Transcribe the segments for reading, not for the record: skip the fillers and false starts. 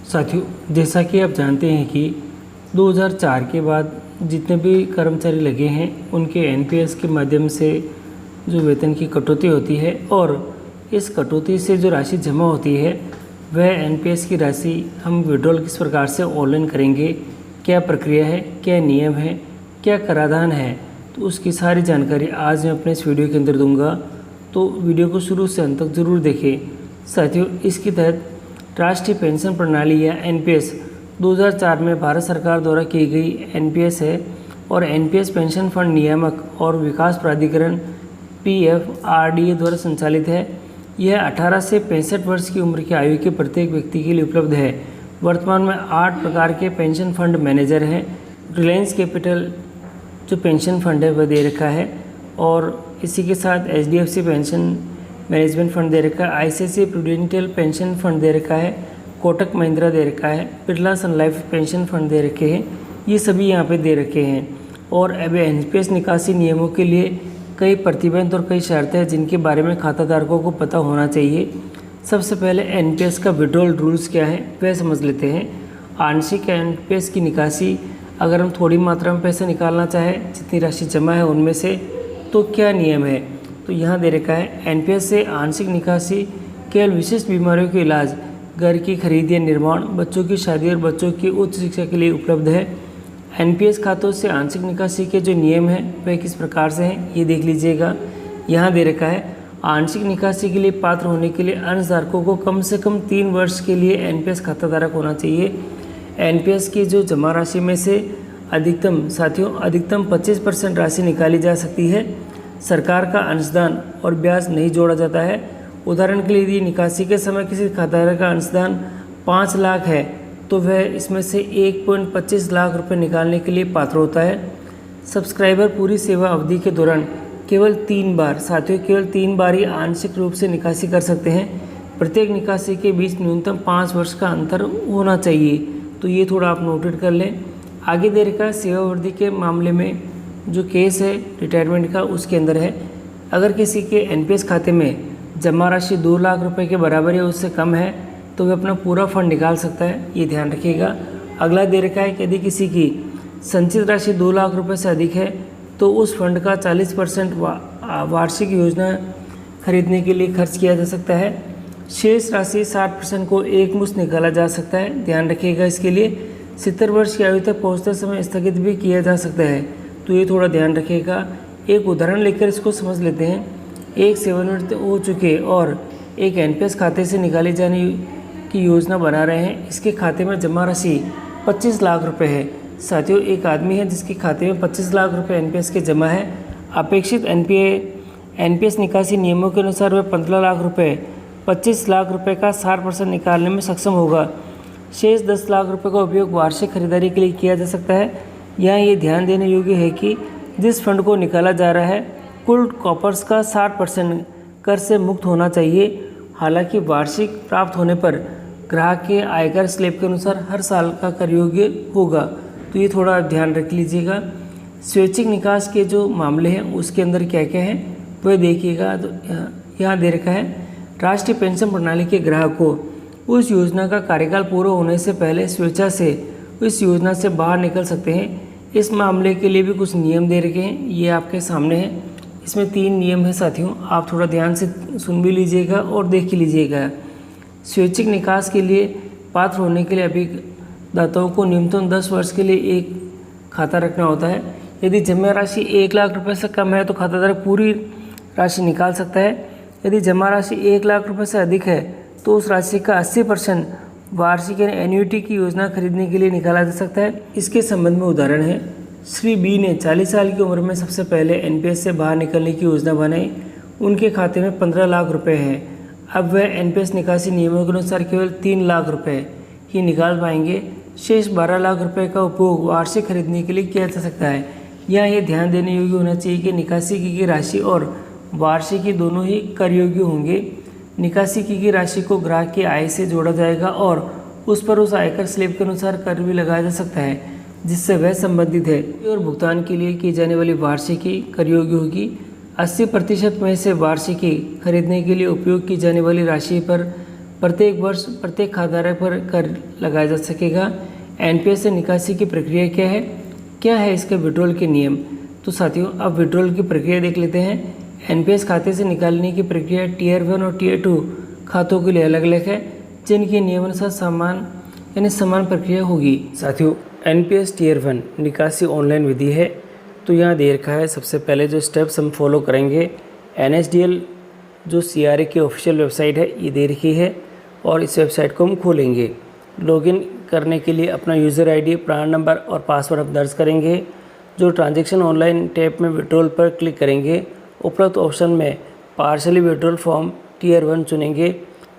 साथियों, जैसा कि आप जानते हैं कि 2004 के बाद जितने भी कर्मचारी लगे हैं उनके एनपीएस के माध्यम से जो वेतन की कटौती होती है और इस कटौती से जो राशि जमा होती है वह एनपीएस की राशि हम विड्रॉल किस प्रकार से ऑनलाइन करेंगे, क्या प्रक्रिया है, क्या नियम है, क्या कराधान है, तो उसकी सारी जानकारी आज मैं अपने इस वीडियो के अंदर दूंगा। तो वीडियो को शुरू से अंत तक ज़रूर देखें। साथियों, इसके तहत राष्ट्रीय पेंशन प्रणाली या एनपीएस 2004 में भारत सरकार द्वारा की गई एनपीएस है और एनपीएस पेंशन फंड नियामक और विकास प्राधिकरण पीएफआरडीए द्वारा संचालित है। यह 18 से 65 वर्ष की उम्र की आयु के प्रत्येक व्यक्ति के लिए उपलब्ध है। वर्तमान में 8 प्रकार के पेंशन फंड मैनेजर हैं। रिलायंस कैपिटल जो पेंशन फंड है वह दे रखा है और इसी के साथ एचडीएफसी पेंशन मैनेजमेंट फंड दे रखा है, आईसीआईसीआई प्रूडेंशियल पेंशन फंड दे रखा है, कोटक महिंद्रा दे रखा है, बिरला सन लाइफ पेंशन फंड दे रखे हैं। ये सभी यहाँ पे दे रखे हैं और अब एनपीएस निकासी नियमों के लिए कई प्रतिबंध और कई शर्तें हैं जिनके बारे में खाताधारकों को पता होना चाहिए। सबसे पहले एनपीएस का विड्रॉल रूल्स क्या है वह समझ लेते हैं। आंशिक एनपीएस की निकासी, अगर हम थोड़ी मात्रा में पैसा निकालना चाहें जितनी राशि जमा है उनमें से, तो क्या नियम है। तो यहाँ दे रखा है एनपीएस से आंशिक निकासी केवल विशिष्ट बीमारियों के इलाज, घर की खरीद या निर्माण, बच्चों की शादी और बच्चों की उच्च शिक्षा के लिए उपलब्ध है। एनपीएस खातों से आंशिक निकासी के जो नियम हैं वह किस प्रकार से हैं ये देख लीजिएगा। यहाँ दे रखा है आंशिक निकासी के लिए पात्र होने के लिए अंशधारकों को कम से कम 3 वर्ष के लिए एनपीएस खाताधारक होना चाहिए। एनपीएस की जो जमा राशि में से अधिकतम 25% राशि निकाली जा सकती है। सरकार का अंशदान और ब्याज नहीं जोड़ा जाता है। उदाहरण के लिए यदि निकासी के समय किसी खाताधारक का अंशदान 5 लाख है तो वह इसमें से 1.25 लाख रुपए निकालने के लिए पात्र होता है। सब्सक्राइबर पूरी सेवा अवधि के दौरान केवल 3 बार, साथियों केवल 3 बार ही आंशिक रूप से निकासी कर सकते हैं। प्रत्येक निकासी के बीच न्यूनतम 5 वर्ष का अंतर होना चाहिए। तो ये थोड़ा आप नोटेड कर लें। आगे दे रखा है सेवावृद्धि के मामले में जो केस है रिटायरमेंट का उसके अंदर है, अगर किसी के एनपीएस खाते में जमा राशि 2 लाख रुपए के बराबर या उससे कम है तो वह अपना पूरा फंड निकाल सकता है, ये ध्यान रखिएगा। अगला दे रखा है कि यदि किसी की संचित राशि 2 लाख रुपए से अधिक है तो उस फंड का 40% वार्षिक योजना खरीदने के लिए खर्च किया जा सकता है। शेष राशि 60% को एक मुश्त निकाला जा सकता है, ध्यान रखिएगा। इसके लिए 70 वर्ष की आयु तक पहुँचते समय स्थगित भी किया जा सकता है, तो ये थोड़ा ध्यान रखिएगा। एक उदाहरण लेकर इसको समझ लेते हैं। एक सेवानिवृत्त हो चुके और एक एनपीएस खाते से निकाली जाने की योजना बना रहे हैं। इसके खाते में जमा राशि 25 लाख रुपए है। साथियों, एक आदमी है जिसके खाते में 25 लाख रुपए एनपीएस के जमा है। अपेक्षित एनपीएस निकासी नियमों के अनुसार वह 15 लाख रुपए 25 लाख रुपए का 60% निकालने में सक्षम होगा। शेष 10 लाख रुपए का उपयोग वार्षिक खरीदारी के लिए किया जा सकता है। यहाँ ये ध्यान देने योग्य है कि जिस फंड को निकाला जा रहा है कुल कॉपर्स का 60% कर से मुक्त होना चाहिए। हालांकि वार्षिक प्राप्त होने पर ग्राहक के आयकर स्लैब के अनुसार हर साल का कर योग्य होगा, तो ये थोड़ा ध्यान रख लीजिएगा। स्वैच्छिक निकास के जो मामले हैं उसके अंदर क्या क्या है वह देखिएगा। तो यहाँ दे रखा है राष्ट्रीय पेंशन प्रणाली के ग्राहक को उस योजना का कार्यकाल पूरा होने से पहले स्वेच्छा से इस योजना से बाहर निकल सकते हैं। इस मामले के लिए भी कुछ नियम दे रखे हैं, ये आपके सामने हैं। इसमें 3 नियम है साथियों, आप थोड़ा ध्यान से सुन भी लीजिएगा और देख ही लीजिएगा। स्वैच्छिक निकास के लिए पात्र होने के लिए अभिदाताओं को न्यूनतम 10 वर्ष के लिए एक खाता रखना होता है। यदि जमा राशि 1 लाख रुपए से कम है तो खाताधारक पूरी राशि निकाल सकता है। यदि जमा राशि 1 लाख रुपए से अधिक है तो उस राशि का 80% वार्षिक यानी एन्युटी की योजना खरीदने के लिए निकाला जा सकता है। इसके संबंध में उदाहरण है, श्री बी ने 40 साल की उम्र में सबसे पहले एनपीएस से बाहर निकलने की योजना बनाई। उनके खाते में 15 लाख रुपए है। अब वह एनपीएस निकासी नियमों के अनुसार केवल 3 लाख रुपए ही निकाल पाएंगे। शेष 12 लाख रुपए का उपयोग वार्षिक खरीदने के लिए किया जा सकता है। यहाँ ये ध्यान देने योग्य होना चाहिए कि निकासी की गई राशि और वार्षिकी दोनों ही कर योग्य होंगे। निकासी की गई राशि को ग्राहक की आय से जोड़ा जाएगा और उस पर उस आयकर स्लैब के अनुसार कर भी लगाया जा सकता है जिससे वह संबंधित है और भुगतान के लिए की जाने वाली वार्षिकी कर योग्य होगी। 80% में से वार्षिकी खरीदने के लिए उपयोग की जाने वाली राशि पर प्रत्येक वर्ष प्रत्येक खाताधारक पर कर लगाया जा सकेगा। एनपीएस से निकासी की प्रक्रिया क्या है इसके विड्रॉल के नियम। तो साथियों, अब विड्रॉल की प्रक्रिया देख लेते हैं। एनपीएस खाते से निकालने की प्रक्रिया टीयर 1 और टीयर 2 खातों के लिए अलग अलग है, जिनके नियमानुसार समान प्रक्रिया होगी। साथियों, एनपीएस टीयर 1 निकासी ऑनलाइन विधि है। तो यहाँ दे रखा है, सबसे पहले जो स्टेप्स हम फॉलो करेंगे, एनएसडीएल जो सीआरए की ऑफिशियल वेबसाइट है ये दे रखी है, और इस वेबसाइट को हम खोलेंगे। लॉगिन करने के लिए अपना यूज़र आईडी, प्रान नंबर और पासवर्ड हम दर्ज करेंगे। जो ट्रांजैक्शन ऑनलाइन टैब में विड्रॉल पर क्लिक करेंगे, उपरोक्त ऑप्शन में पार्शली विड्रॉल फॉर्म टीयर 1 चुनेंगे।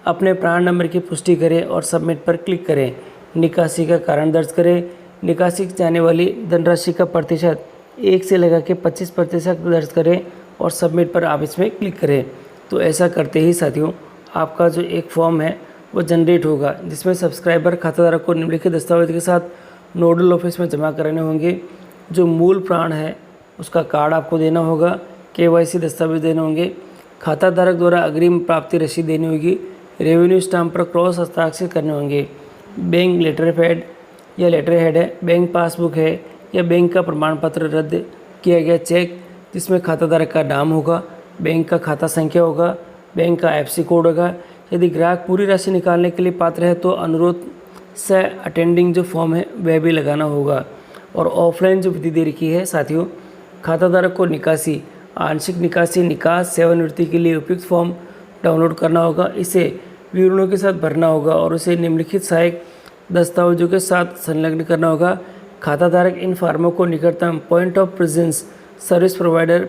अपने प्रान नंबर की पुष्टि करें और सबमिट पर क्लिक करें। निकासी का कारण दर्ज करें। निकासी की जाने वाली धनराशि का प्रतिशत 1 से लगा के 25% दर्ज करें और सबमिट पर आप इसमें क्लिक करें। तो ऐसा करते ही साथियों, आपका जो एक फॉर्म है वो जनरेट होगा, जिसमें सब्सक्राइबर खाताधारक को निम्नलिखित दस्तावेज के साथ नोडल ऑफिस में जमा कराने होंगे। जो मूल प्राण है उसका कार्ड आपको देना होगा, केवाईसी दस्तावेज देने होंगे, खाताधारक द्वारा अग्रिम प्राप्ति रसीद देनी होगी, रेवेन्यू स्टाम्प पर क्रॉस हस्ताक्षर करने होंगे, बैंक लेटर हेड है, बैंक पासबुक है या बैंक का प्रमाण पत्र, रद्द किया गया चेक जिसमें खाताधारक का नाम होगा, बैंक का खाता संख्या होगा, बैंक का एफसी कोड होगा। यदि ग्राहक पूरी राशि निकालने के लिए पात्र है तो अनुरोध से अटेंडिंग जो फॉर्म है वह भी लगाना होगा। और ऑफलाइन जो विधि दे रखी है साथियों, खाताधारक को निकासी, आंशिक निकासी, निकास, सेवानिवृत्ति के लिए उपयुक्त फॉर्म डाउनलोड करना होगा। इसे विवरणों के साथ भरना होगा और उसे निम्नलिखित सहायक दस्तावेजों के साथ संलग्न करना होगा। खाताधारक इन फार्मों को निकटतम point of presence service provider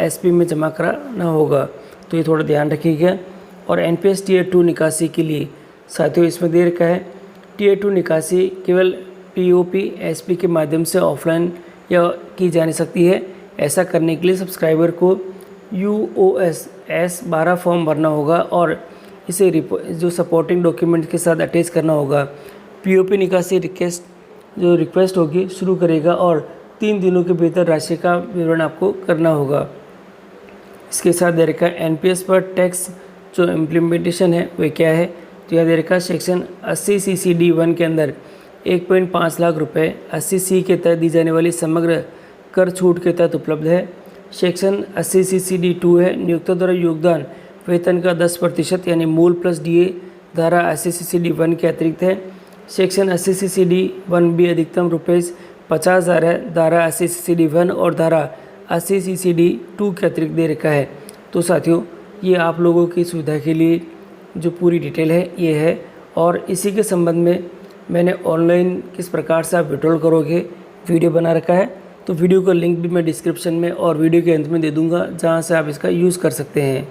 POP में जमा कराना होगा। तो ये थोड़ा ध्यान रखिएगा। और एनपीएस टीयर 2 निकासी के लिए साथियों इसमें दे रखा है, टीयर 2 निकासी केवल POP के माध्यम से ऑफलाइन या की जा सकती है। ऐसा करने के लिए सब्सक्राइबर को UOS 12 फॉर्म भरना होगा और इसे जो सपोर्टिंग डॉक्यूमेंट के साथ अटैच करना होगा। POP निकासी रिक्वेस्ट होगी शुरू करेगा और 3 दिनों के भीतर राशि का विवरण आपको करना होगा। इसके साथ दे रखा है एनपीएस पर टैक्स जो इम्प्लीमेंटेशन है वह क्या है। तो यह दे रखा है सेक्शन 80 CCD1 के अंदर 1.5 लाख रुपए 80C के तहत दी जाने वाली समग्र कर छूट के तहत उपलब्ध है। सेक्शन 80 CCD2 है, नियोक्ता द्वारा योगदान वेतन का 10% यानी मूल प्लस DA धारा 80 CCD1 के अतिरिक्त है। सेक्शन 80 CCD1B अधिकतम ₹50,000 है, धारा 80 CCD1 और धारा 80 CCD2 के अतिरिक्त दे रखा है। तो साथियों, ये आप लोगों की सुविधा के लिए जो पूरी डिटेल है ये है, और इसी के संबंध में मैंने ऑनलाइन किस प्रकार से आप विड्रॉल करोगे वीडियो बना रखा है। तो वीडियो का लिंक भी मैं डिस्क्रिप्शन में और वीडियो के अंत में दे दूँगा, जहाँ से आप इसका यूज़ कर सकते हैं।